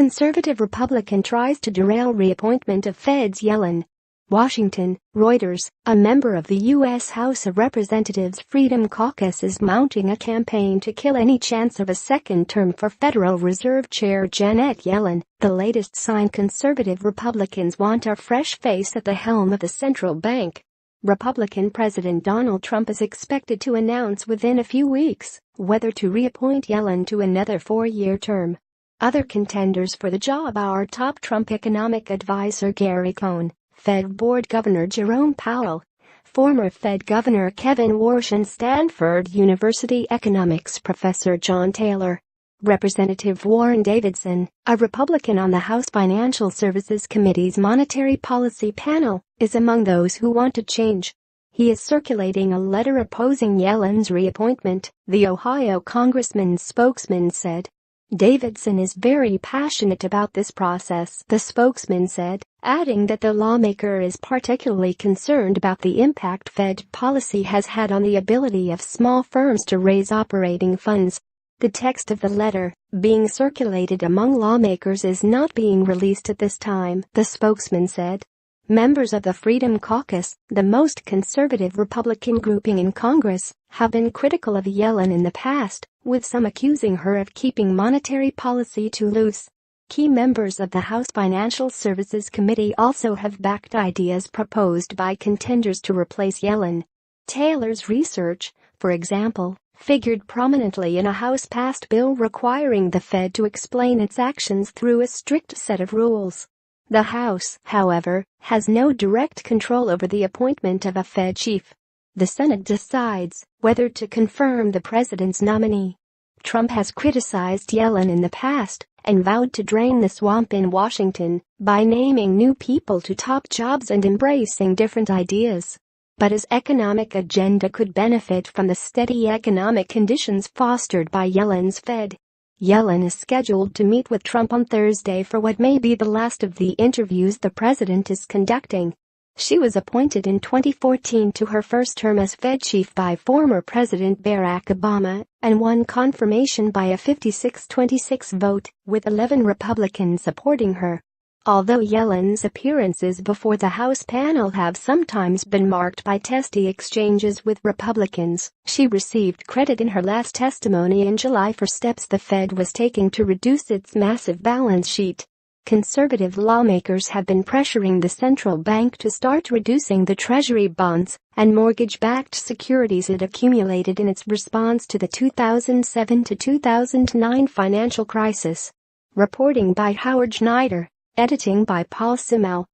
Conservative Republican tries to derail reappointment of Fed's Yellen. Washington, Reuters, a member of the U.S. House of Representatives Freedom Caucus is mounting a campaign to kill any chance of a second term for Federal Reserve Chair Janet Yellen. The latest sign conservative Republicans want a fresh face at the helm of the central bank. Republican President Donald Trump is expected to announce within a few weeks whether to reappoint Yellen to another four-year term. Other contenders for the job are top Trump economic advisor Gary Cohn, Fed Board Governor Jerome Powell, former Fed Governor Kevin Warsh and Stanford University economics professor John Taylor. Representative Warren Davidson, a Republican on the House Financial Services Committee's Monetary Policy Panel, is among those who want to change. He is circulating a letter opposing Yellen's reappointment, the Ohio congressman's spokesman said. Davidson is very passionate about this process, the spokesman said, adding that the lawmaker is particularly concerned about the impact Fed policy has had on the ability of small firms to raise operating funds. The text of the letter, being circulated among lawmakers, is not being released at this time, the spokesman said. Members of the Freedom Caucus, the most conservative Republican grouping in Congress, have been critical of Yellen in the past, with some accusing her of keeping monetary policy too loose. Key members of the House Financial Services Committee also have backed ideas proposed by contenders to replace Yellen. Taylor's research, for example, figured prominently in a House-passed bill requiring the Fed to explain its actions through a strict set of rules. The House, however, has no direct control over the appointment of a Fed chief. The Senate decides whether to confirm the president's nominee. Trump has criticized Yellen in the past and vowed to drain the swamp in Washington by naming new people to top jobs and embracing different ideas. But his economic agenda could benefit from the steady economic conditions fostered by Yellen's Fed. Yellen is scheduled to meet with Trump on Thursday for what may be the last of the interviews the president is conducting. She was appointed in 2014 to her first term as Fed chief by former President Barack Obama and won confirmation by a 56-26 vote, with 11 Republicans supporting her. Although Yellen's appearances before the House panel have sometimes been marked by testy exchanges with Republicans, she received credit in her last testimony in July for steps the Fed was taking to reduce its massive balance sheet. Conservative lawmakers have been pressuring the central bank to start reducing the Treasury bonds and mortgage-backed securities it accumulated in its response to the 2007 to 2009 financial crisis. Reporting by Howard Schneider. Editing by Paul Simel.